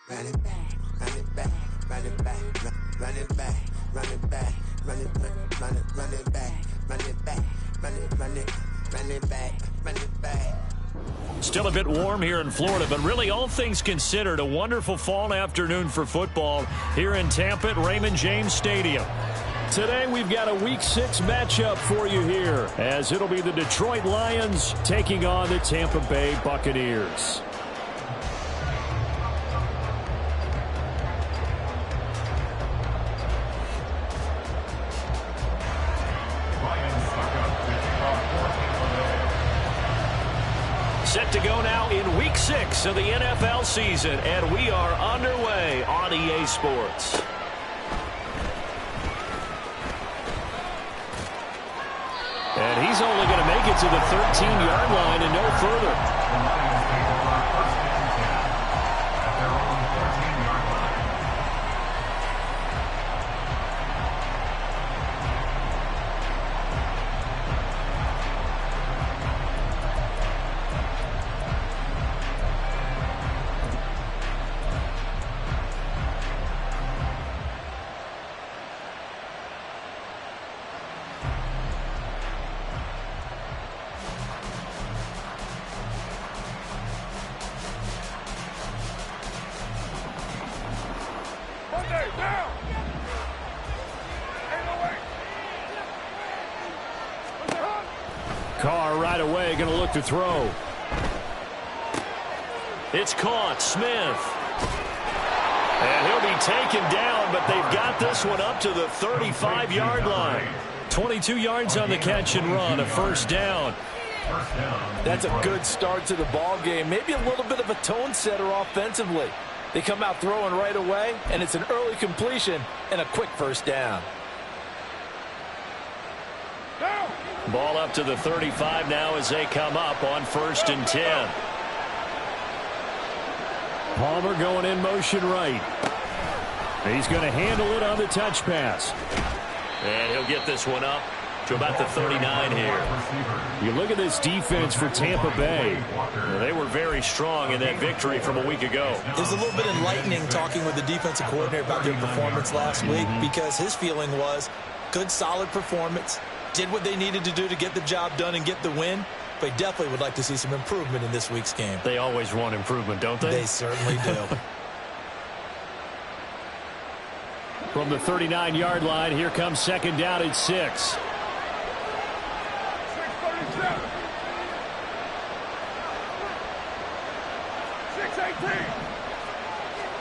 Run it back, run it back, run it back, run it back, run it back, run it back, run it back, run it back, run it back, run it back. Still a bit warm here in Florida, but really all things considered, a wonderful fall afternoon for football here in Tampa at Raymond James Stadium. Today we've got a Week 6 matchup for you here, as it'll be the Detroit Lions taking on the Tampa Bay Buccaneers. Set to go now in Week 6 of the NFL season, and we are underway on EA Sports. And he's only going to make it to the 13-yard line and no further. Carr right away going to look to throw. It's caught. Smith. And he'll be taken down, but they've got this one up to the 35-yard line. 22 yards on the catch and run, a first down. That's a good start to the ball game. Maybe a little bit of a tone setter offensively. They come out throwing right away, and it's an early completion and a quick first down. Ball up to the 35 now as they come up on 1st and 10. Palmer going in motion right. He's going to handle it on the touch pass. And he'll get this one up to about the 39 here. You look at this defense for Tampa Bay. They were very strong in that victory from a week ago. It was a little bit enlightening talking with the defensive coordinator about their performance last week, because his feeling was good, solid performance. Did what they needed to do to get the job done and get the win, but definitely would like to see some improvement in this week's game. They always want improvement, don't they? They certainly do. From the 39-yard line, here comes 2nd down at 6. 6-18.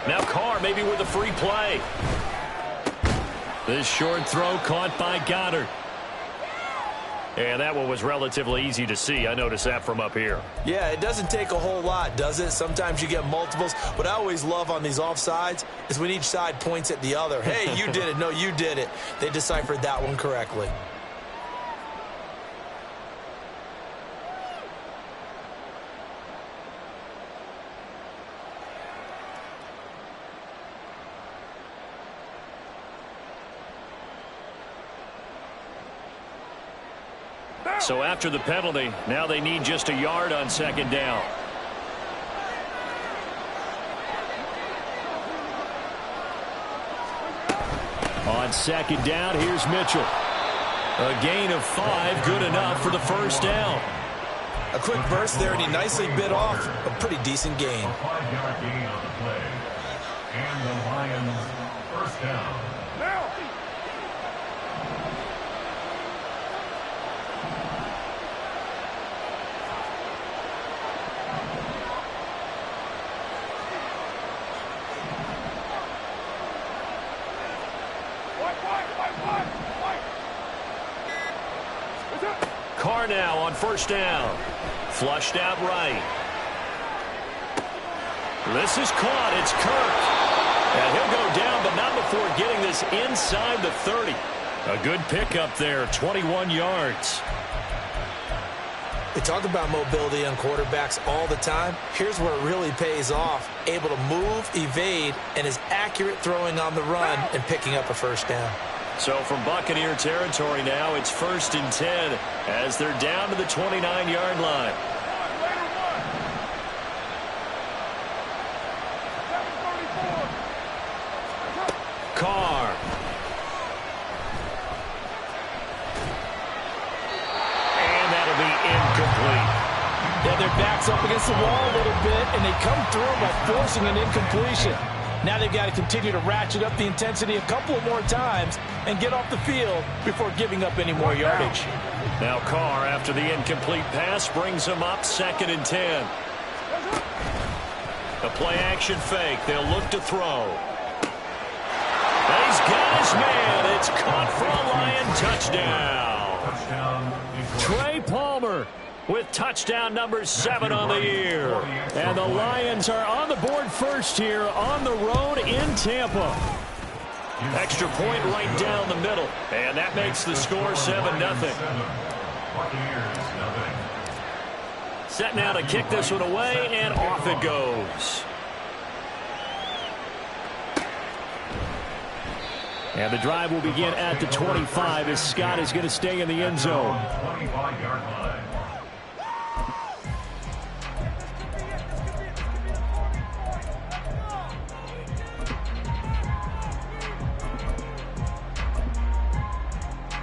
Now Carr maybe with a free play. This short throw caught by Goddard. And that one was relatively easy to see. I noticed that from up here. Yeah, it doesn't take a whole lot, does it? Sometimes you get multiples. What I always love on these offsides is when each side points at the other. Hey, you did it. No, you did it. They deciphered that one correctly. So after the penalty, now they need just a yard on 2nd down. On 2nd down, here's Mitchell. A gain of 5, good enough for the first down. A quick burst there, and he nicely bit off a pretty decent gain. A 5-yard gain on the play. And the Lions first down. Now. Carr now on 1st down. Flushed out right. This is caught. It's Kirk. And he'll go down, but not before getting this inside the 30. A good pickup there, 21 yards. They talk about mobility on quarterbacks all the time. Here's where it really pays off. Able to move, evade, and is accurate throwing on the run and picking up a first down. So from Buccaneer territory now, it's 1st and 10 as they're down to the 29-yard line. Carr. And that'll be incomplete. Yeah, their back's up against the wall a little bit, and they come through by forcing an incompletion. Now they've got to continue to ratchet up the intensity a couple more times and get off the field before giving up any more yardage. Now Carr, after the incomplete pass, brings him up 2nd and 10. A play-action fake. They'll look to throw. He's got his man. It's caught for a Lion touchdown. Trey Palmer with touchdown number 7 on the year. And the Lions are on the board first here on the road in Tampa. Extra point right down the middle. And that makes the score 7-0. Set now to kick this one away, and off it goes. And the drive will begin at the 25 as Scott is going to stay in the end zone. 25-yard line.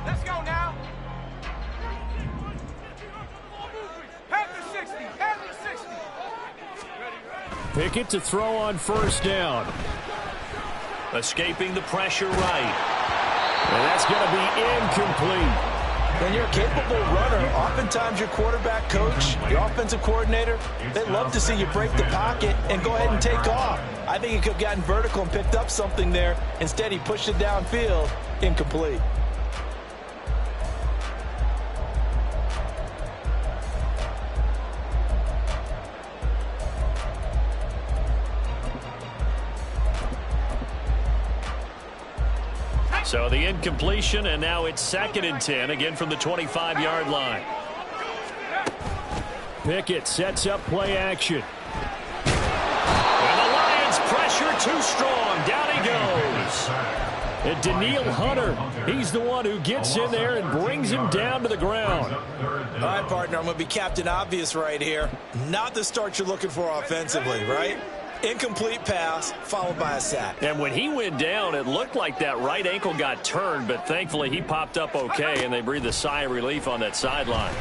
Let's go now. Have the 60. Have the 60. Pickett to throw on first down. Escaping the pressure right. And that's going to be incomplete. When you're a capable runner, oftentimes your quarterback coach, your offensive coordinator, they love to see you break the pocket and go ahead and take off. I think he could have gotten vertical and picked up something there. Instead, he pushed it downfield, incomplete. So the incompletion, and now it's 2nd and 10, again from the 25-yard line. Pickett sets up play action. And the Lions pressure too strong. Down he goes. And Daniil Hunter, he's the one who gets in there and brings him down to the ground. All right, partner, I'm going to be Captain Obvious right here. Not the start you're looking for offensively, right? Incomplete pass, followed by a sack. And when he went down, it looked like that right ankle got turned, but thankfully he popped up okay, and they breathed a sigh of relief on that sideline.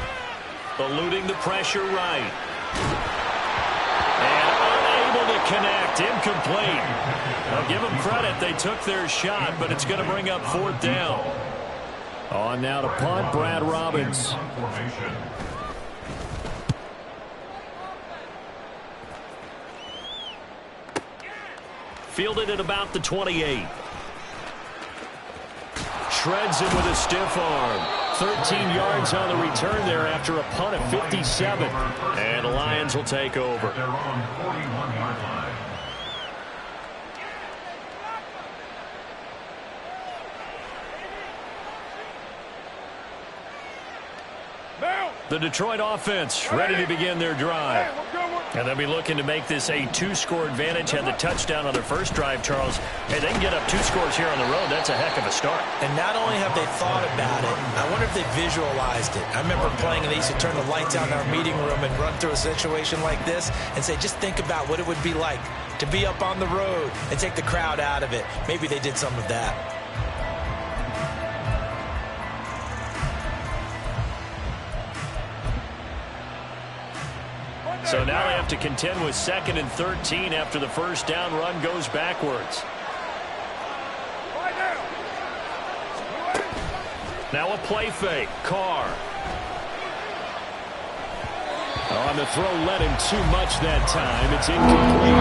Eluding the pressure right. And unable to connect, incomplete. I'll give them credit, they took their shot, but it's going to bring up 4th down. On now to punt, Brad Robbins. Fielded at about the 28. Shreds him with a stiff arm. 13 yards on the return there after a punt of 57. And the Lions will take over. They're on 41-yard line. The Detroit offense ready to begin their drive. And they'll be looking to make this a 2-score advantage. Had the touchdown on their first drive, Charles. Hey, they can get up 2 scores here on the road. That's a heck of a start. And not only have they thought about it, I wonder if they visualized it. I remember playing, and they used to turn the lights out in our meeting room and run through a situation like this and say, just think about what it would be like to be up on the road and take the crowd out of it. Maybe they did some of that. So now they have to contend with 2nd and 13 after the first down run goes backwards. Now a play fake. Carr. On the throw, led him too much that time. It's incomplete.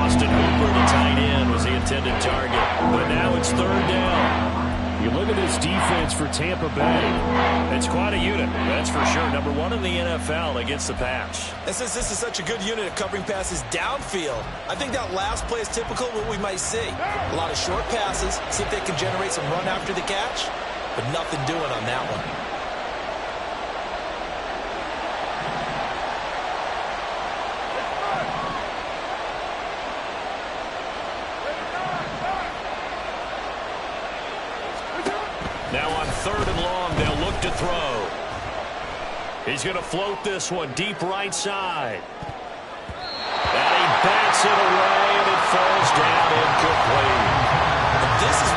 Austin Hooper, the tight end, was the intended target. But now it's 3rd down. You look at this defense for Tampa Bay. It's quite a unit, that's for sure. Number 1 in the NFL against the pass. And since this is such a good unit at covering passes downfield, I think that last play is typical of what we might see. A lot of short passes, see if they can generate some run after the catch, but nothing doing on that one. Now on 3rd and long, they'll look to throw. He's going to float this one deep right side. And he bats it away, and it falls down incomplete.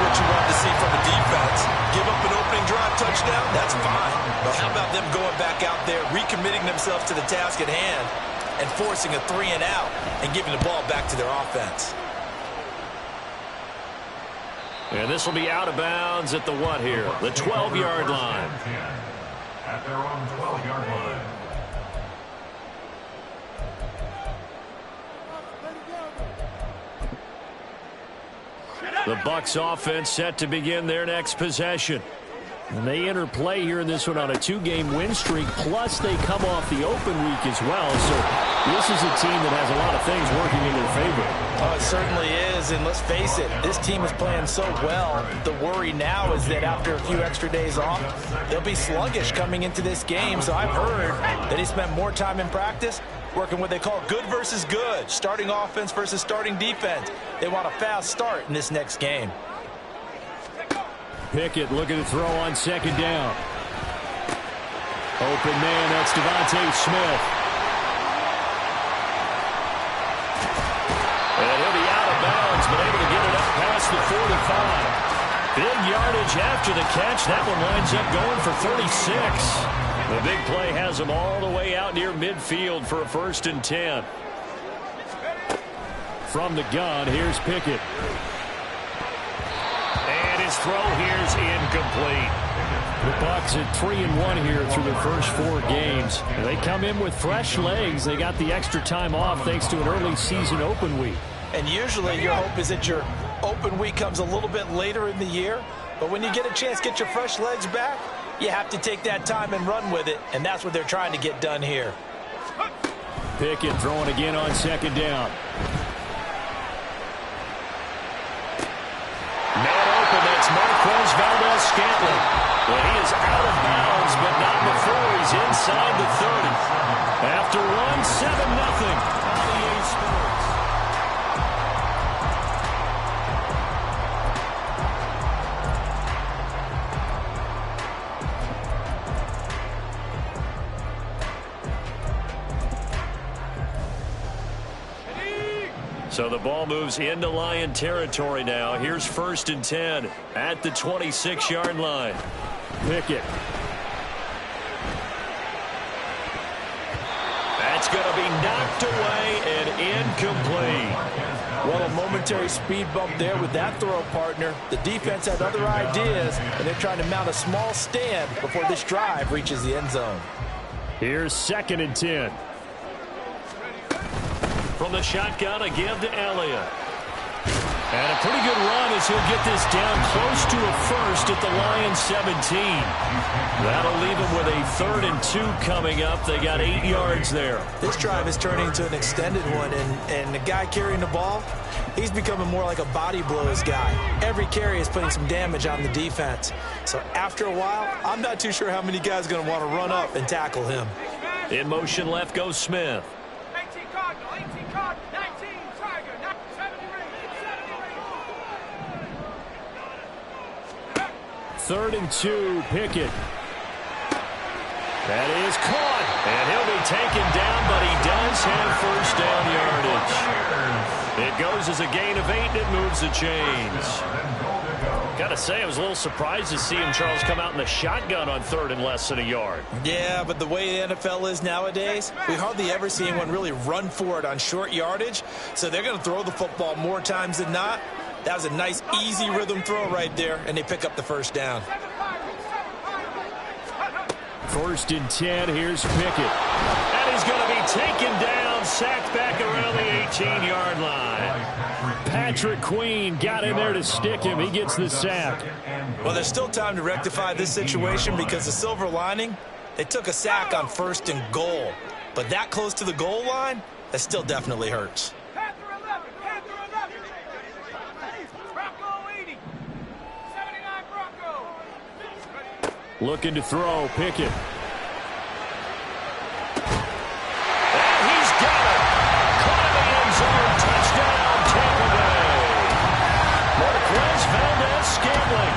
what you wanted to see from the defense. Give up an opening drive touchdown, that's fine. But how about them going back out there, recommitting themselves to the task at hand, and forcing a 3-and-out and giving the ball back to their offense? And this will be out of bounds at the what here? The 12-yard line. At their own 12-yard line. The Bucs offense set to begin their next possession. And they enter play here in this one on a 2-game win streak, plus they come off the open week as well. So this is a team that has a lot of things working in their favor. Oh, it certainly is, and let's face it, this team is playing so well. The worry now is that after a few extra days off, they'll be sluggish coming into this game. So I've heard that he spent more time in practice working what they call good versus good, starting offense versus starting defense. They want a fast start in this next game. Pickett looking to throw on second down. Open man, that's Devontae Smith. And he'll be out of bounds, but able to get it up past the 45. Big yardage after the catch. That one winds up going for 36. The big play has him all the way out near midfield for a 1st and 10. From the gun, here's Pickett. And his throw here's incomplete. The Bucs at 3-1 here through their first 4 games. And they come in with fresh legs. They got the extra time off thanks to an early season open week. And usually your hope is that your open week comes a little bit later in the year. But when you get a chance to get your fresh legs back, you have to take that time and run with it. And that's what they're trying to get done here. Pickett throwing again on second down. Man open, that's Marquez Valdez-Scantling. Well, he is out of bounds, but not before he's inside the 30. After one, 7-0. EA Sports. So the ball moves into Lion territory now. Here's 1st and 10 at the 26-yard line. Pickett. That's going to be knocked away and incomplete. Well, a momentary speed bump there with that throw, partner. The defense had other ideas, and they're trying to mount a small stand before this drive reaches the end zone. Here's 2nd and 10. From the shotgun, a give to Elliott. And a pretty good run as he'll get this down close to a first at the Lions 17. That'll leave him with a 3rd and 2 coming up. They got 8 yards there. This drive is turning into an extended one, and the guy carrying the ball, he's becoming more like a body blows guy. Every carry is putting some damage on the defense. So after a while, I'm not too sure how many guys are going to want to run up and tackle him. In motion left goes Smith. 18 Cardinal, 18 Cardinal, 19 Tiger, 3rd and 2, Pickett. That is caught, and he'll be taken down, but he does have 1st down yardage. It goes as a gain of 8, and it moves the chains. Got to say, I was a little surprised to see him, Charles, come out in the shotgun on 3rd and less than a yard. Yeah, but the way the NFL is nowadays, we hardly ever see anyone really run for it on short yardage. So they're going to throw the football more times than not. That was a nice, easy rhythm throw right there, and they pick up the 1st down. 1st and 10, here's Pickett. And he's going to be taken down, sacked back around the 18-yard line. Patrick Queen got in there to stick him. He gets the sack. Well, there's still time to rectify this situation because the silver lining, they took a sack on 1st and goal. But that close to the goal line, that still definitely hurts. Panther 11, Panther 11. Bronco 80, 79 Bronco. Looking to throw, Pickett. And he's got it. Caught in the end zone. Touchdown, Tampa Bay. Marquez Valdez-Scantling.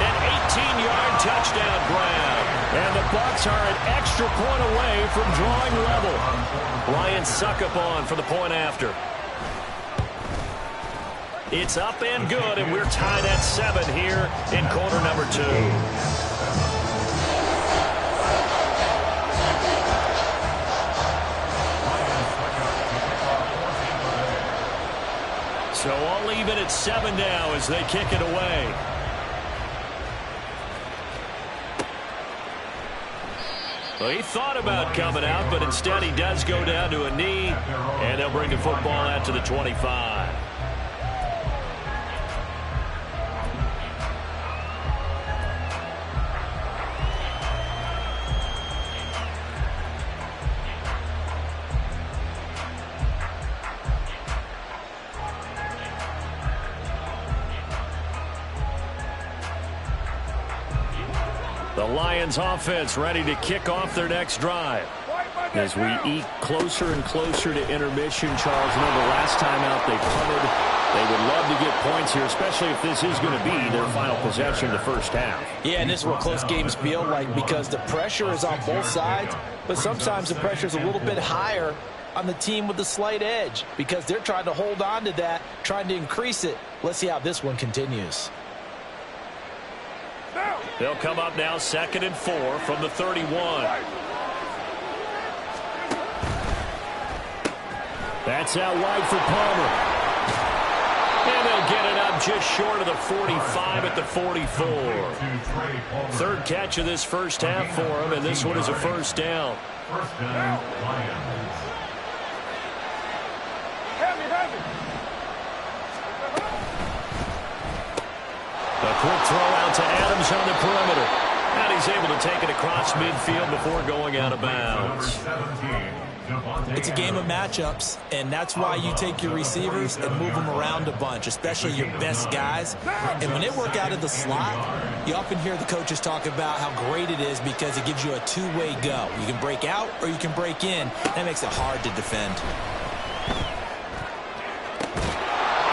An 18-yard touchdown grab. And the Bucs are an extra point away from drawing level. Lions suck up on for the point after. It's up and good, and we're tied at 7 here in quarter number 2. So all even at 7 now as they kick it away. Well, he thought about coming out, but instead he does go down to a knee, and they'll bring the football out to the 25. The Lions offense ready to kick off their next drive. As we eke closer and closer to intermission, Charles, remember last time out they punted. They would love to get points here, especially if this is going to be their final possession the first half. Yeah, and this is what close games feel like because the pressure is on both sides, but sometimes the pressure is a little bit higher on the team with the slight edge because they're trying to hold on to that, trying to increase it. Let's see how this one continues. They'll come up now 2nd and 4 from the 31. That's out wide for Palmer. And they'll get it up just short of the 45 at the 44. 3rd catch of this first half for him, and this one is a first down. First down, Lions. A quick throw out to Adams on the perimeter. And he's able to take it across midfield before going out of bounds. It's a game of matchups, and that's why you take your receivers and move them around a bunch, especially your best guys. And when they work out of the slot, you often hear the coaches talk about how great it is because it gives you a two-way go. You can break out or you can break in. That makes it hard to defend.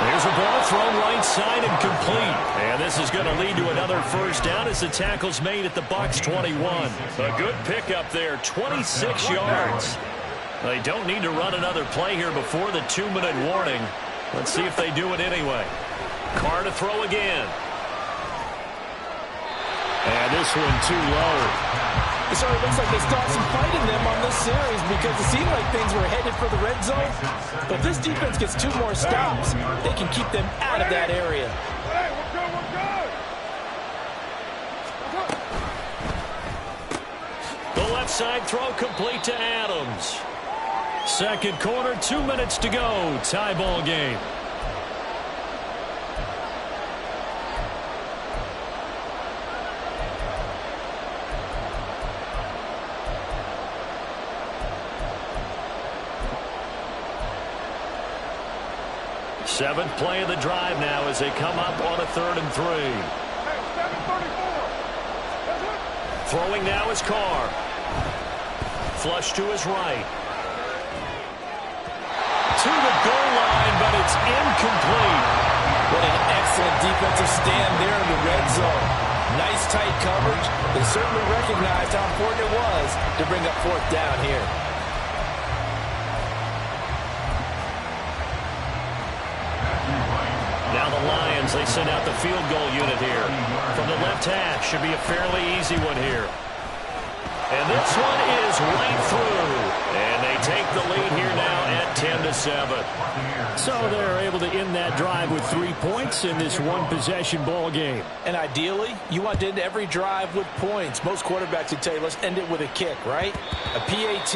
There's a ball thrown right side and complete. And this is going to lead to another first down as the tackle's made at the Bucs 21. A good pickup there, 26 yards. They don't need to run another play here before the 2-minute warning. Let's see if they do it anyway. Carr to throw again. And this one too low. It certainly looks like they start some fight in them on this series because it seemed like things were headed for the red zone. But if this defense gets 2 more stops, they can keep them out of that area. The left side throw complete to Adams. 2nd quarter, 2 minutes to go. Tie ball game. Seventh play of the drive now as they come up on a 3rd and 3. Throwing now is Carr. Flush to his right. To the goal line, but it's incomplete. What an excellent defensive stand there in the red zone. Nice tight coverage. They certainly recognized how important it was to bring up 4th down here. Now the Lions, they send out the field goal unit here. From the left hash, should be a fairly easy one here. And this one is right through. And they take the lead here now at 10-7. So they're able to end that drive with 3 points in this one-possession ball game. And ideally, you want to end every drive with points. Most quarterbacks would tell you, let's end it with a kick, right? A PAT,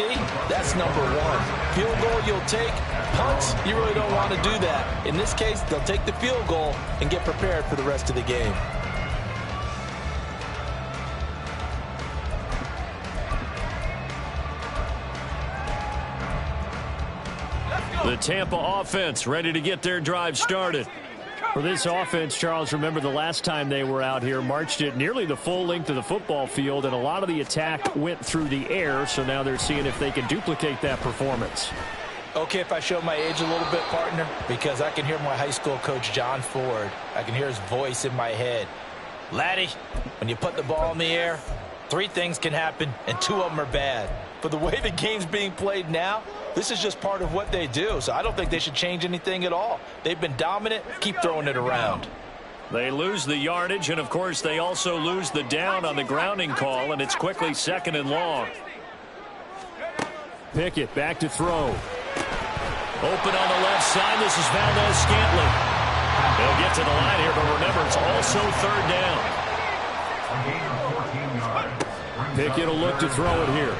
that's number 1. Field goal you'll take. Punts, you really don't want to do that. In this case, they'll take the field goal and get prepared for the rest of the game. The Tampa offense ready to get their drive started. For this offense, Charles, remember the last time they were out here, marched it nearly the full length of the football field, and a lot of the attack went through the air, so now they're seeing if they can duplicate that performance. Okay, if I show my age a little bit, partner, because I can hear my high school coach, John Ford. I can hear his voice in my head. Laddie, when you put the ball in the air, 3 things can happen, and 2 of them are bad. But the way the game's being played now, This is just part of what they do, so I don't think they should change anything at all. They've been dominant. Keep throwing it around. They lose the yardage, and, of course, they also lose the down on the grounding call, and it's quickly 2nd and long. Pickett back to throw. Open on the left side. This is Valdez-Scantling. They'll get to the line here, but remember, it's also 3rd down. Pickett will look to throw it here.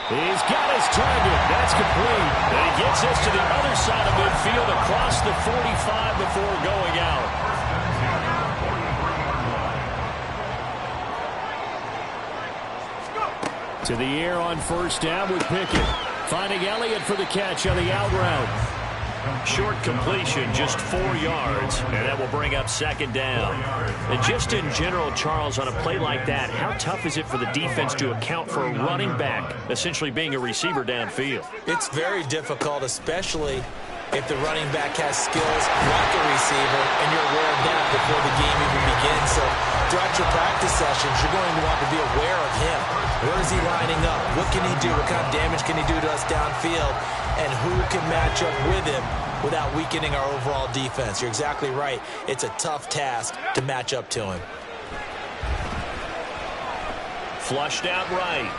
He's got his target. That's complete. And he gets us to the other side of midfield across the 45 before going out. To the air on 1st down with Pickett. Finding Elliott for the catch on the out route. Short completion, just 4 yards, and that will bring up 2nd down. And just in general, Charles, on a play like that, how tough is it for the defense to account for a running back essentially being a receiver downfield? It's very difficult, especially if the running back has skills like a receiver, and you're aware of that before the game even begins. So throughout your practice sessions, you're going to want to be aware of him. Where is he lining up? What can he do? What kind of damage can he do to us downfield? And who can match up with him without weakening our overall defense? You're exactly right. It's a tough task to match up to him. Flushed out right.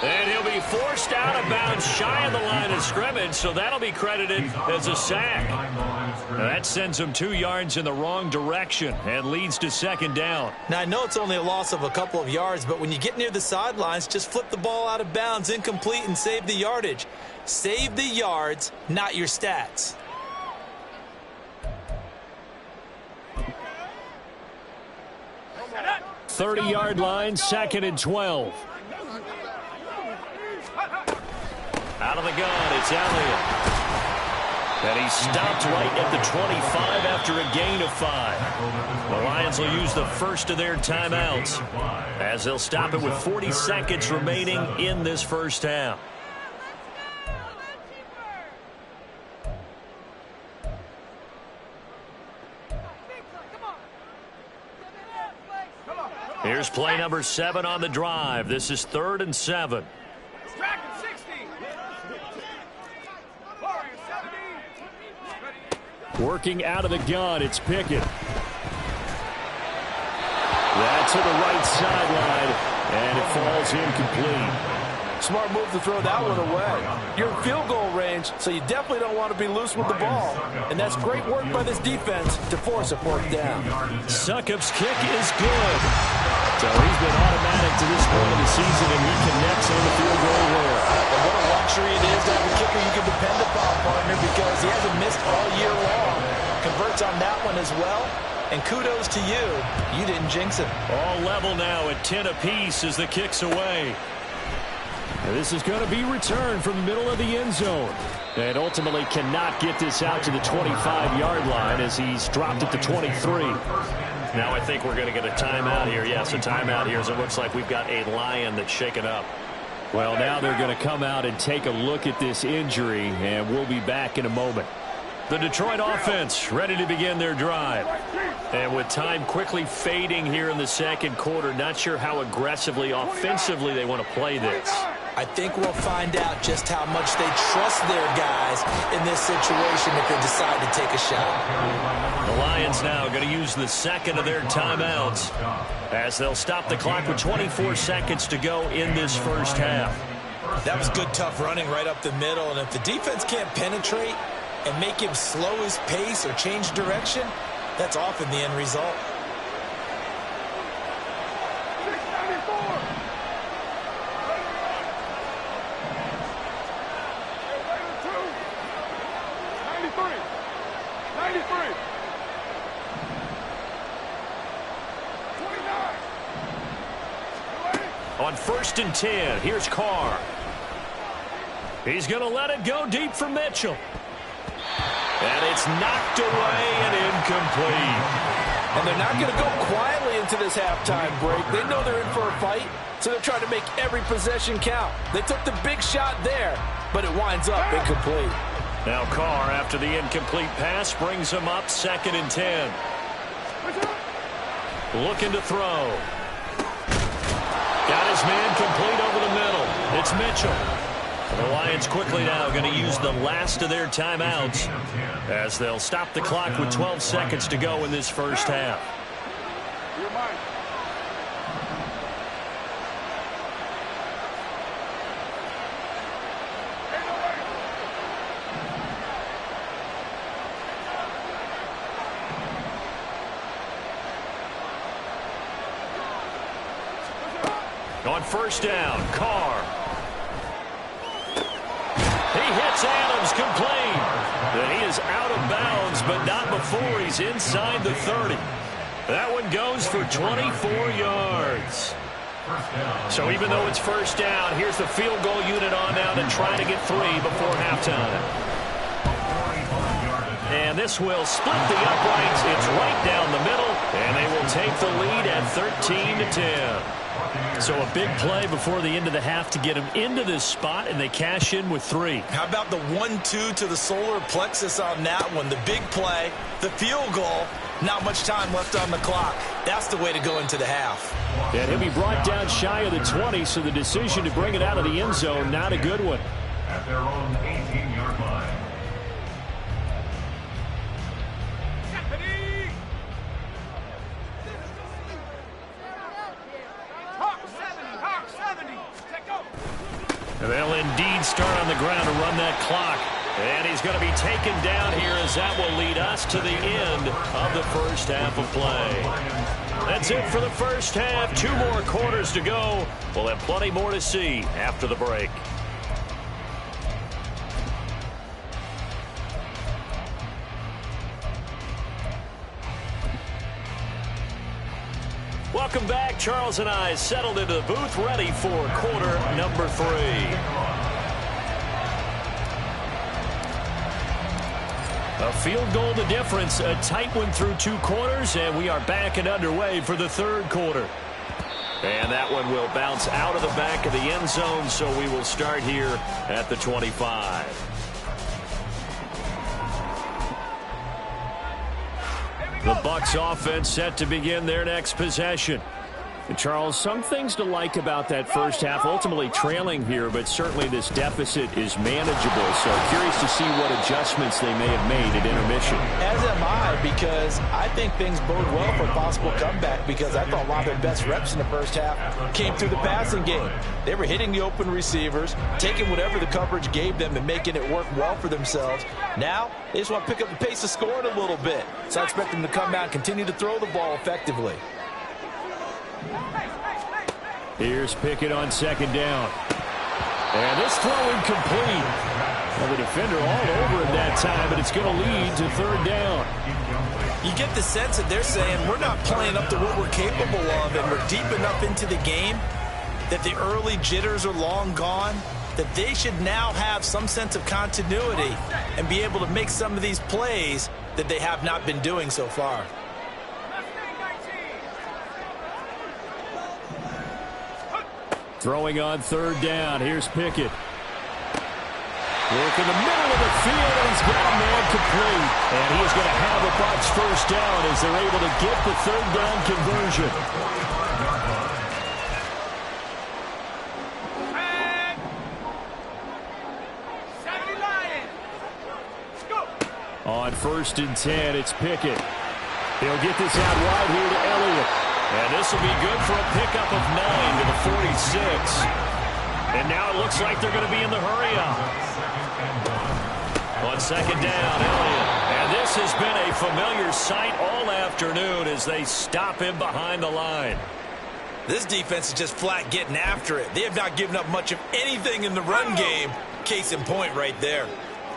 And he'll be forced out of bounds shy of the line of scrimmage, so that'll be credited as a sack. Now that sends him 2 yards in the wrong direction and leads to 2nd down. Now, I know it's only a loss of a couple of yards, but when you get near the sidelines, just flip the ball out of bounds, incomplete, and save the yardage. Save the yards, not your stats. Thirty-yard line, 2nd and 12. Out of the gun, it's Elliott. And he stopped right at the 25 after a gain of 5. The Lions will use the first of their timeouts as they'll stop it with 40 seconds remaining in this first half. Here's play number 7 on the drive. This is 3rd and 7. Working out of the gun, it's Pickett. That's to the right sideline, and it falls incomplete. Smart move to throw that one away. You're in field goal range, so you definitely don't want to be loose with the ball. And that's great work by this defense to force a 4th down. Succop's kick is good. So he's been automatic to this point of the season, and he connects on the field goal there. And what a luxury it is to have a kicker you can depend upon, partner, because he hasn't missed all year long. Converts on that one as well. And kudos to you. You didn't jinx it. All level now at 10 apiece as the kick's away. And this is going to be returned from the middle of the end zone. And ultimately cannot get this out to the 25-yard line as he's dropped at the 23. Now I think we're going to get a timeout here. Yes, a timeout here as it looks like we've got a Lion that's shaken up. Well, now they're going to come out and take a look at this injury, and we'll be back in a moment. The Detroit offense ready to begin their drive. And with time quickly fading here in the 2nd quarter, not sure how aggressively, offensively they want to play this. I think we'll find out just how much they trust their guys in this situation if they decide to take a shot. The Lions now going to use the 2nd of their timeouts as they'll stop the clock with 24 seconds to go in this first half. That was good, tough running right up the middle. And if the defense can't penetrate and make him slow his pace or change direction, that's often the end result. On 1st and 10, here's Carr. He's going to let it go deep for Mitchell. And it's knocked away and incomplete. And they're not going to go quietly into this halftime break. They know they're in for a fight, so they're trying to make every possession count. They took the big shot there, but it winds up incomplete. Now Carr, after the incomplete pass, brings him up 2nd and 10. Looking to throw. Got his man complete over the middle. It's Mitchell. The Lions quickly now going to use the last of their timeouts as they'll stop the clock with 12 seconds to go in this first half. On first down, Carr. He hits Adams complete. And he is out of bounds, but not before he's inside the 30. That one goes for 24 yards. So even though it's first down, here's the field goal unit on now to try to get 3 before halftime. And this will split the uprights. It's right down the middle, and they will take the lead at 13-10. So a big play before the end of the half to get them into this spot, and they cash in with 3. How about the 1-2 to the solar plexus on that one? The big play, the field goal, not much time left on the clock. That's the way to go into the half. And he'll be brought down shy of the 20, so the decision to bring it out of the end zone, not a good one. At their own 18-yard line. And they'll indeed start on the ground to run that clock. And he's going to be taken down here as that will lead us to the end of the first half of play. That's it for the first half. 2 more quarters to go. We'll have plenty more to see after the break. Welcome back. Charles and I settled into the booth, ready for quarter number 3. A field goal the difference, a tight one through 2 quarters, and we are back and underway for the 3rd quarter. And that one will bounce out of the back of the end zone, so we will start here at the 25. The Bucs offense set to begin their next possession. And Charles, some things to like about that first half, ultimately trailing here, but certainly this deficit is manageable. So curious to see what adjustments they may have made at intermission. As am I, because I think things bode well for a possible comeback, because I thought a lot of their best reps in the first half came through the passing game. They were hitting the open receivers, taking whatever the coverage gave them and making it work well for themselves. Now, they just want to pick up the pace of scoring a little bit. So I expect them to come out and continue to throw the ball effectively. Here's Pickett on second down. And this throw incomplete. Well, the defender all over him that time, but it's going to lead to 3rd down. You get the sense that they're saying we're not playing up to what we're capable of, and we're deep enough into the game that the early jitters are long gone, that they should now have some sense of continuity and be able to make some of these plays that they have not been doing so far. Throwing on 3rd down. Here's Pickett. Work in the middle of the field, and he's got a man complete. And he is going to have a Bucs first down as they're able to get the 3rd down conversion. On 1st and 10, it's Pickett. He'll get this out wide here to Elliott. And this will be good for a pickup of 9 to the 46. And now it looks like they're going to be in the hurry-up. On 2nd down, Elliott. And this has been a familiar sight all afternoon as they stop him behind the line. This defense is just flat getting after it. They have not given up much of anything in the run game. Case in point right there.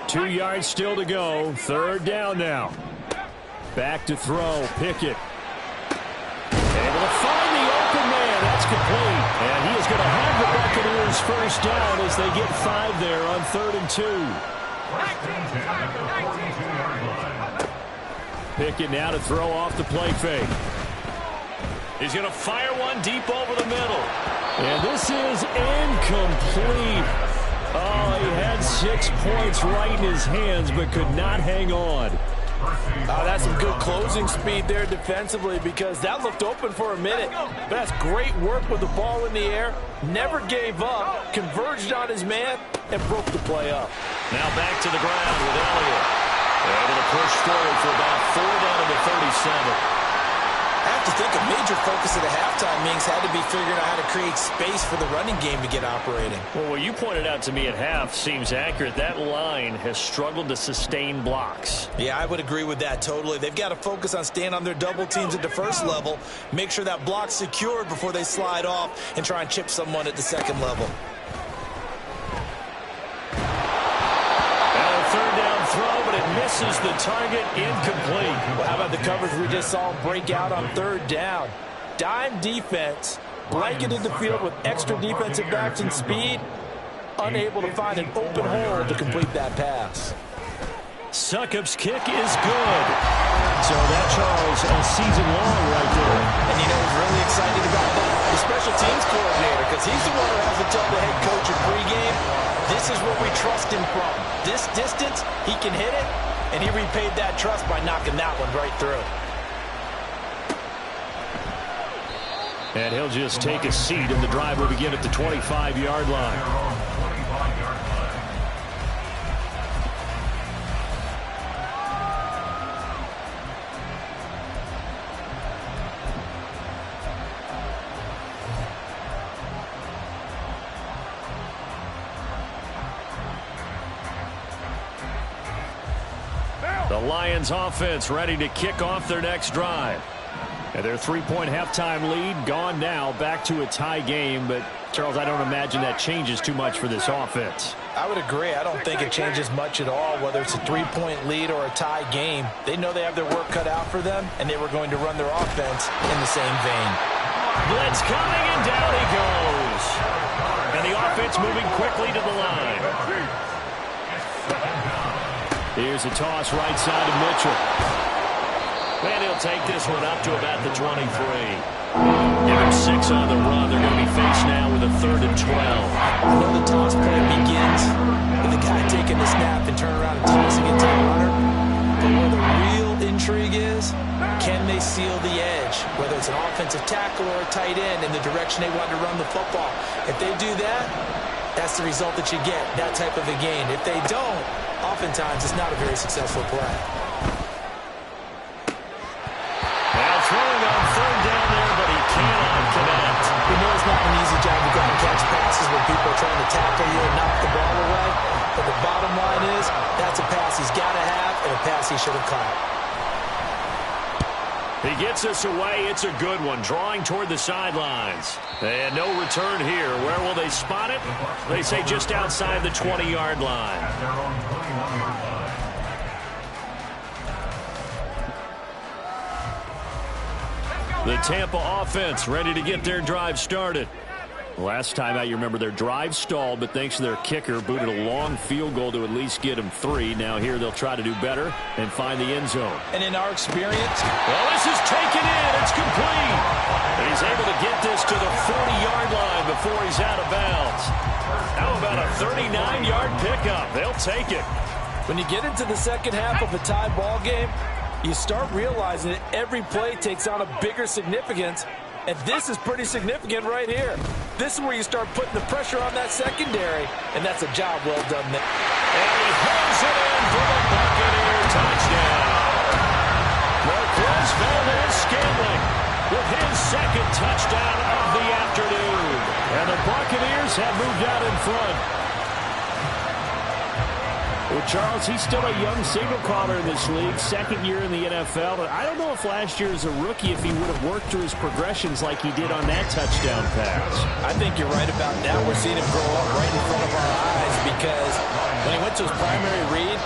2 yards still to go. 3rd down now. Back to throw. Pickett. Able to find the open man. That's complete. And he is going to have the Buccaneers first down as they get 5 there on 3rd and 2. Pickett now to throw off the play fake. He's going to fire one deep over the middle. And this is incomplete. Oh, he had 6 points right in his hands but could not hang on. Oh, that's some good closing speed there defensively because that looked open for a minute. But that's great work with the ball in the air. Never gave up, converged on his man, and broke the play up. Now back to the ground with Elliott. Able to push forward for about 4 down to the 37. I have to think a major focus of the halftime, Minks, had to be figuring out how to create space for the running game to get operating. Well, what you pointed out to me at half seems accurate. That line has struggled to sustain blocks. Yeah, I would agree with that totally. They've got to focus on staying on their double teams at the first level, make sure that block's secured before they slide off and try and chip someone at the second level. Throw, but it misses the target, incomplete. Well, how about the coverage we just saw break out on third down? Dime defense, blanketed the field with extra defensive backs and speed, unable to find an open hole to complete that pass. Succop's kick is good. So that, Charles, a season long right there. And you know who's really excited about that? The special teams coordinator, because he's the one who has to tell the head coach in pregame, this is what we trust him from. This distance, he can hit it, and he repaid that trust by knocking that one right through. And he'll just take a seat, and the drive will begin at the 25-yard line. The Lions offense ready to kick off their next drive. And their 3-point halftime lead gone now, back to a tie game. But, Charles, I don't imagine that changes too much for this offense. I would agree. I don't think it changes much at all, whether it's a 3-point lead or a tie game. They know they have their work cut out for them, and they were going to run their offense in the same vein. Blitz coming, and down he goes. And the offense moving quickly to the line. Here's a toss right side of Mitchell. And he'll take this one up to about the 23. Give him 6 on the run. They're going to be faced now with a 3rd and 12. I know the toss play begins with the guy taking the snap and turn around and tossing it to the runner. But where the real intrigue is, can they seal the edge? Whether it's an offensive tackle or a tight end in the direction they want to run the football. If they do that, that's the result that you get, that type of a gain. If they don't, oftentimes it's not a very successful play. Now throwing on 3rd down there, but he cannot connect. We know it's not an easy job to go and catch passes when people are trying to tackle you and knock the ball away. But the bottom line is, that's a pass he's got to have and a pass he should have caught. He gets us away. It's a good one. Drawing toward the sidelines. And no return here. Where will they spot it? They say just outside the 20-yard line. The Tampa offense ready to get their drive started. Last time out, you remember their drive stalled, but thanks to their kicker, booted a long field goal to at least get them 3. Now here they'll try to do better and find the end zone. And in our experience, well, this is taken in. It's complete. And he's able to get this to the 40-yard line before he's out of bounds. How about a 39-yard pickup? They'll take it. When you get into the second half of a tie ball game, you start realizing that every play takes on a bigger significance. And this is pretty significant right here. This is where you start putting the pressure on that secondary, and that's a job well done there. And he hits it in for the Buccaneer touchdown. Marquez Valdez-Scantling with his 2nd touchdown of the afternoon. And the Buccaneers have moved out in front. Well, Charles, he's still a young signal caller in this league, 2nd year in the NFL. But I don't know if last year as a rookie, if he would have worked through his progressions like he did on that touchdown pass. I think you're right about that. We're seeing him grow up right in front of our eyes because when he went to his primary read,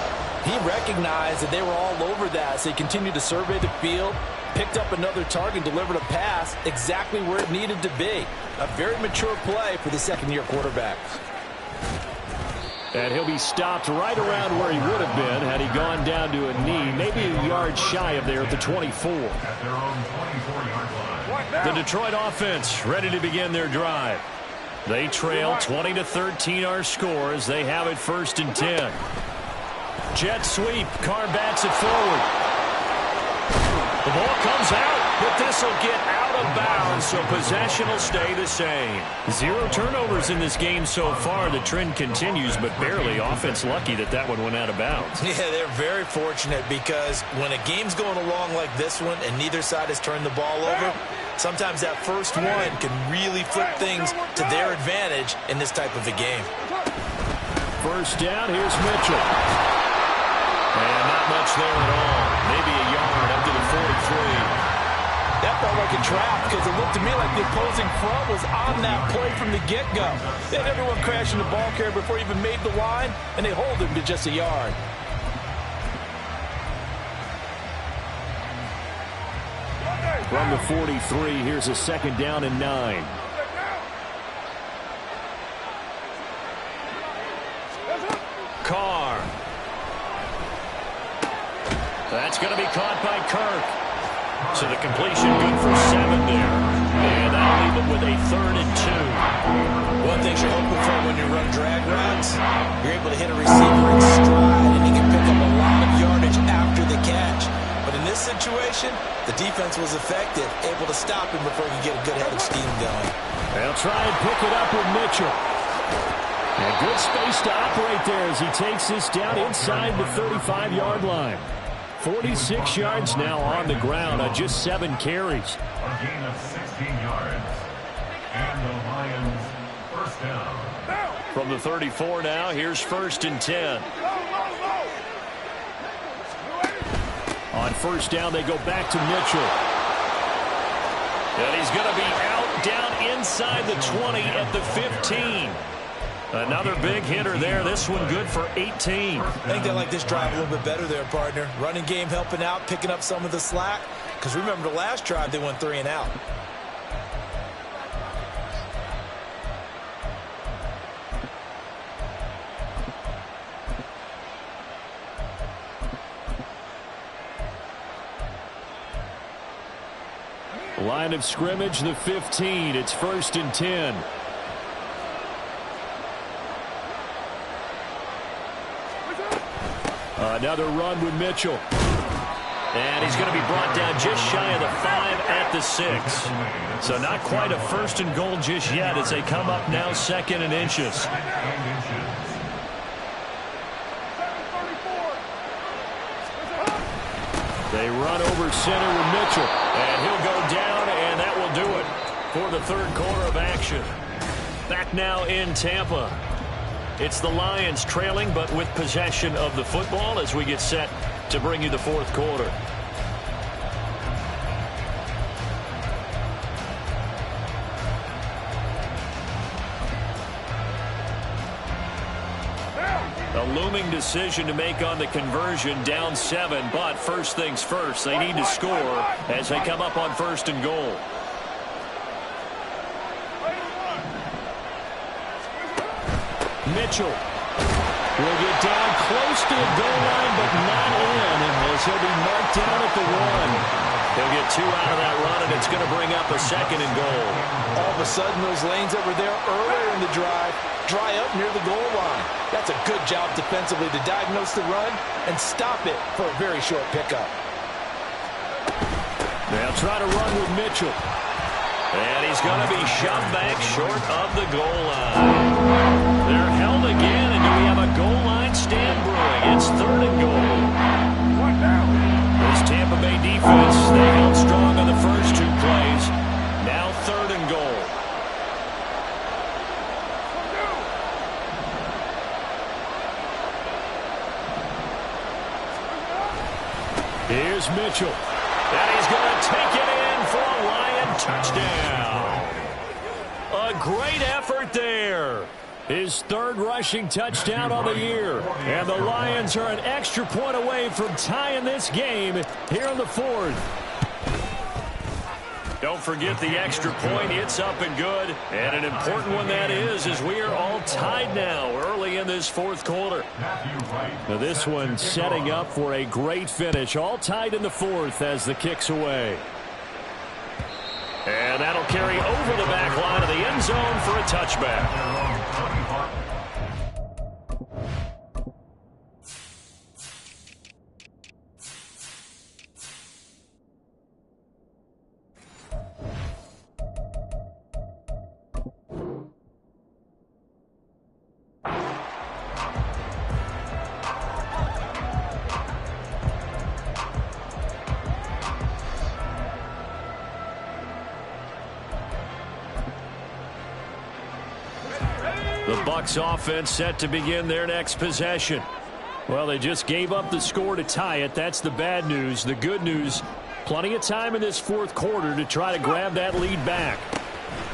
he recognized that they were all over that. So he continued to survey the field, picked up another target, delivered a pass exactly where it needed to be. A very mature play for the 2nd-year quarterback. And he'll be stopped right around where he would have been had he gone down to a knee, maybe a yard shy of there at the 24. The Detroit offense ready to begin their drive. They trail 20-13 our score as they have it 1st and 10. Jet sweep. Carr bats it forward. The ball comes out, but this will get out of bounds, so possession will stay the same. 0 turnovers in this game so far. The trend continues, but barely. Offense lucky that that one went out of bounds. Yeah, they're very fortunate because when a game's going along like this one and neither side has turned the ball over, sometimes that first one can really flip things to their advantage in this type of a game. First down, here's Mitchell. And not much there at all. Maybe a yard up to the 43. That felt like a trap because it looked to me like the opposing front was on that play from the get-go. They had everyone crashing the ball carrier before he even made the line, and they hold him to just a yard. From the 43, here's a second down and 9. Carr. That's going to be caught by Kirk. So the completion good for 7 there. And that'll leave it with a 3rd and 2. One thing you're hoping for when you run drag routes, you're able to hit a receiver in stride, and he can pick up a lot of yardage after the catch. But in this situation, the defense was effective, able to stop him before he could get a good head of steam going. They'll try and pick it up with Mitchell. And good space to operate there as he takes this down inside the 35-yard line. 46 yards now on the ground on just 7 carries. A gain of 16 yards. And the Lions first down. From the 34 now, here's 1st and 10. On first down, they go back to Mitchell. And he's going to be out down inside the 20 at the 15. Another big hitter there. This one good for 18. I think they like this drive a little bit better there, partner. Running game helping out, picking up some of the slack. Because remember the last drive, they went 3 and out. Line of scrimmage, the 15. It's 1st and 10. Another run with Mitchell. And he's going to be brought down just shy of the 5 at the 6. So not quite a 1st and goal just yet as they come up now 2nd and inches. They run over center with Mitchell. And he'll go down, and that will do it for the 3rd quarter of action. Back now in Tampa. It's the Lions trailing, but with possession of the football as we get set to bring you the 4th quarter. A looming decision to make on the conversion, down 7, but first things first, they need to score as they come up on 1st and goal. Mitchell will get down close to the goal line, but not in, as he'll be marked down at the 1. He'll get 2 out of that run, and it's going to bring up a 2nd and goal. All of a sudden, those lanes that were there earlier in the drive dry up near the goal line. That's a good job defensively to diagnose the run and stop it for a very short pickup. They'll try to run with Mitchell. And he's going to be shoved back short of the goal line. They're held again, and do we have a goal line stand brewing? It's 3rd and goal. This Tampa Bay defense, they held strong on the first 2 plays. Now 3rd and goal. Here's Mitchell. And he's going to take it in for a Lion touchdown. A great effort there. His 3rd rushing touchdown on the year. And the Lions are an extra point away from tying this game here in the 4th. Don't forget the extra point. It's up and good. And an important one that is, as we are all tied now early in this 4th quarter. Now this one setting up for a great finish. All tied in the 4th as the kick's away. And that'll carry over the back line of the end zone for a touchback. The Bucs offense set to begin their next possession. Well, they just gave up the score to tie it. That's the bad news. The good news, plenty of time in this fourth quarter to try to grab that lead back.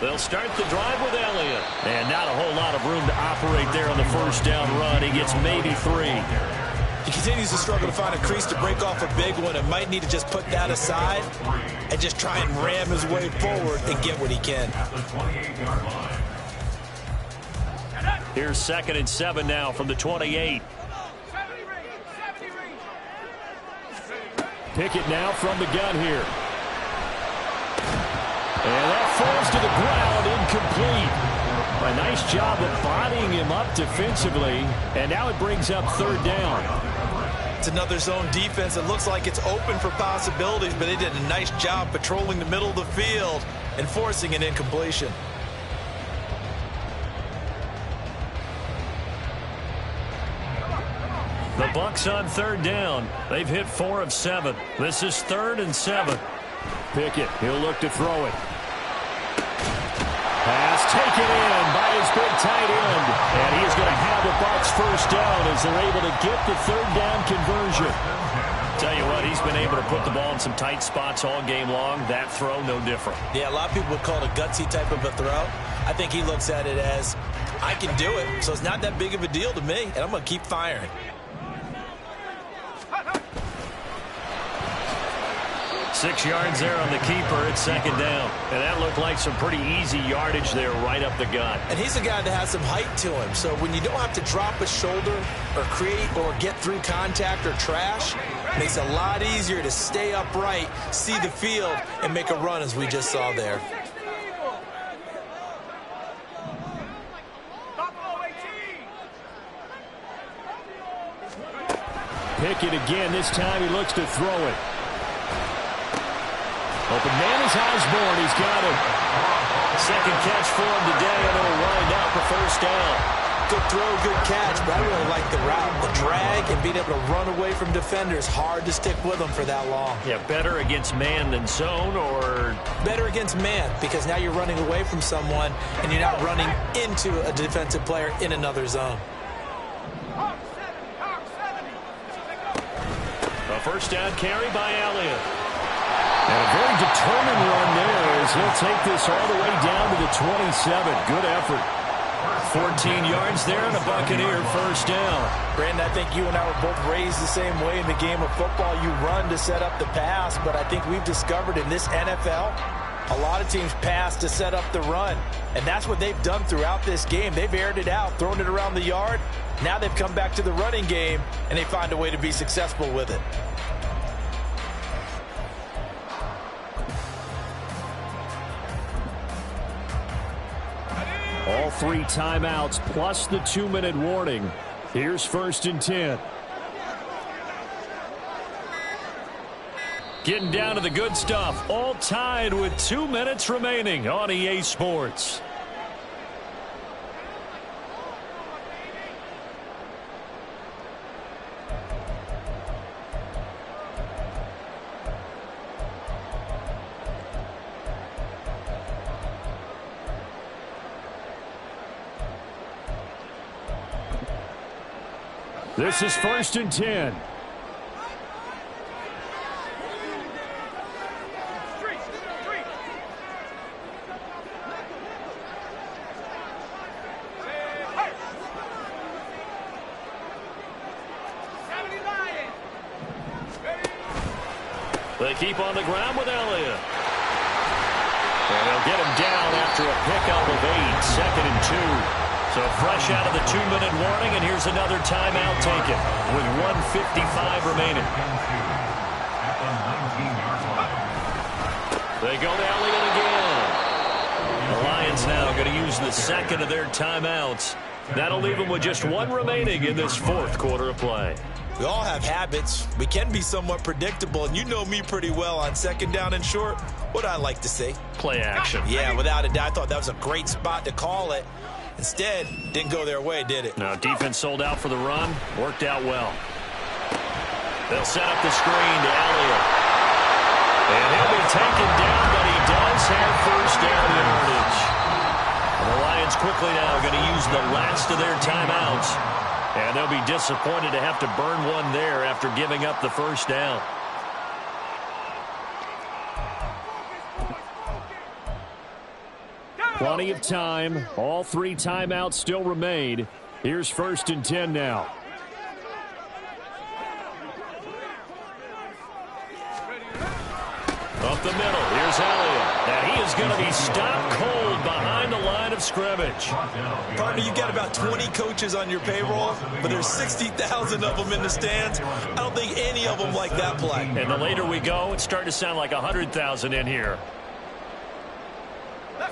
They'll start the drive with Elliott. And not a whole lot of room to operate there on the first down run. He gets maybe 3. He continues to struggle to find a crease to break off a big one and might need to just put that aside and just try and ram his way forward and get what he can. Here's 2nd and 7 now from the 28. Pickett now from the gun here. And that falls to the ground, incomplete. A nice job of bodying him up defensively, and now it brings up 3rd down. It's another zone defense. It looks like it's open for possibilities, but they did a nice job patrolling the middle of the field and forcing an incompletion. The Bucs on 3rd down. They've hit 4 of 7. This is 3rd and 7. Pickett, he'll look to throw it. Pass taken in by his big tight end. And he is going to have the Bucs first down as they're able to get the 3rd down conversion. Tell you what, he's been able to put the ball in some tight spots all game long. That throw, no different. Yeah, a lot of people would call it a gutsy type of a throw. I think he looks at it as, I can do it, so it's not that big of a deal to me, and I'm going to keep firing. 6 yards there on the keeper. It's 2nd down. And that looked like some pretty easy yardage there right up the gut. And he's a guy that has some height to him. So when you don't have to drop a shoulder or create or get through contact or trash, it makes it a lot easier to stay upright, see the field, and make a run as we just saw there. Pickett again. This time he looks to throw it. Open man is Osborne. He's got it. 2nd catch for him today, and it'll wind out for 1st down. Good throw, good catch, but I really like the route, the drag, and being able to run away from defenders. Hard to stick with them for that long. Yeah, better against man than zone, or? Better against man, because now you're running away from someone, and you're not running into a defensive player in another zone. A 1st down carry by Elliott. And a very determined run there as he'll take this all the way down to the 27. Good effort. 14 yards there and a Buccaneer 1st down. Brandon, I think you and I were both raised the same way in the game of football. You run to set up the pass, but I think we've discovered in this NFL, a lot of teams pass to set up the run. And that's what they've done throughout this game. They've aired it out, thrown it around the yard. Now they've come back to the running game, and they find a way to be successful with it. All 3 timeouts plus the 2-minute warning. Here's 1st and 10. Getting down to the good stuff. All tied with 2 minutes remaining on EA Sports. This is 1st and 10. They keep on the ground with Elliott. And they'll get him down after a pickup of 8. 2nd and 2. So fresh out of the 2-minute warning, and here's another timeout taken with 1:55 remaining. They go to Elliott again. The Lions now going to use the 2nd of their timeouts. That'll leave them with just 1 remaining in this 4th quarter of play. We all have habits. We can be somewhat predictable, and you know me pretty well on 2nd down and short. What I like to see. Play action. Yeah, without a doubt. I thought that was a great spot to call it. Instead, didn't go their way, did it? No, defense sold out for the run. Worked out well. They'll set up the screen to Elliott. And he'll be taken down, but he does have 1st down yardage. And the Lions quickly now going to use the last of their timeouts. And they'll be disappointed to have to burn one there after giving up the first down. Plenty of time. All 3 timeouts still remain. Here's 1st and 10 now. Up the middle. Here's Elliott. And he is going to be stopped cold behind the line of scrimmage. Partner, you've got about 20 coaches on your payroll, but there's 60,000 of them in the stands. I don't think any of them like that play. And the later we go, it's starting to sound like 100,000 in here.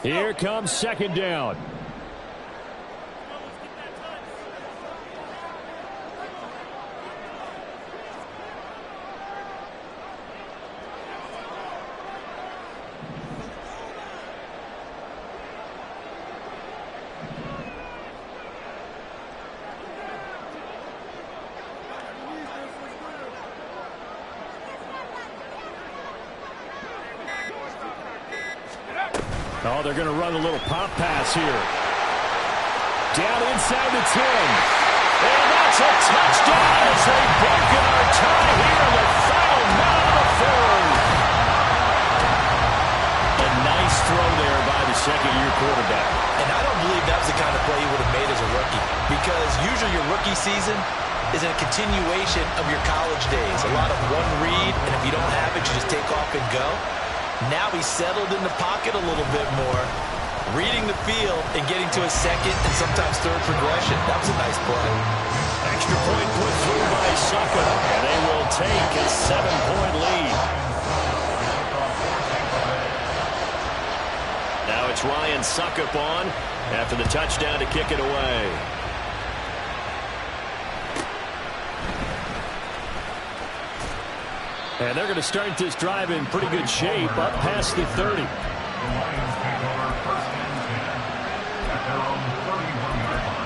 Here comes 2nd down. Oh, they're going to run a little pop pass here. Down inside the 10. And that's a touchdown as they've broken our tie here in the final minute of the 4th. A nice throw there by the second-year quarterback. And I don't believe that was the kind of play he would have made as a rookie, because usually your rookie season is a continuation of your college days. A lot of one read, and if you don't have it, you just take off and go. Now he's settled in the pocket a little bit more, reading the field and getting to a second and sometimes third progression. That was a nice play. Extra point put through by Succa, and they will take a 7-point lead. Now it's Ryan Suckup on after the touchdown to kick it away. And they're going to start this drive in pretty good shape, up past the 30. The Lions take over 1st and 10 at their own 31-yard line.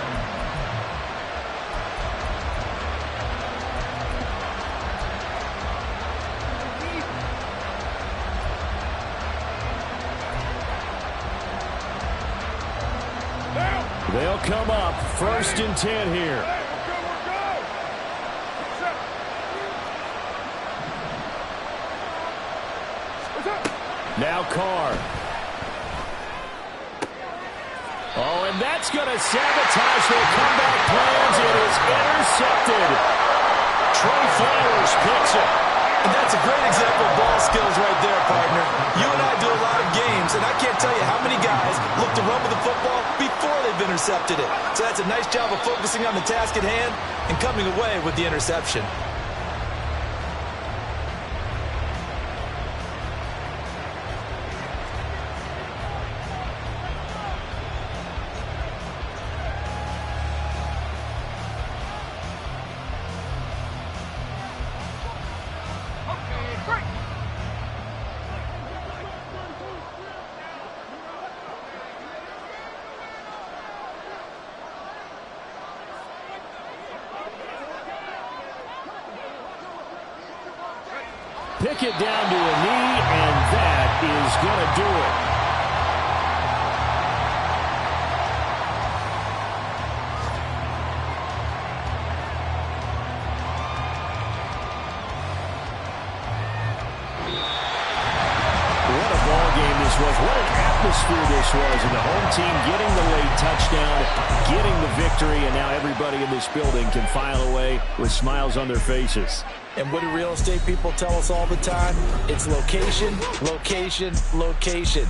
They'll come up 1st and 10 here. Now Carr. Oh, and that's going to sabotage their comeback plans. It is intercepted. Trey Flowers picks it. And that's a great example of ball skills right there, partner. You and I do a lot of games, and I can't tell you how many guys look to run with the football before they've intercepted it. So that's a nice job of focusing on the task at hand and coming away with the interception. Pick it down to a knee, and that is going to do it. What a ball game this was. What an atmosphere this was. And the home team getting the late touchdown, getting the victory, and now everybody in this building can file away with smiles on their faces. And what do real estate people tell us all the time? It's location, location, location.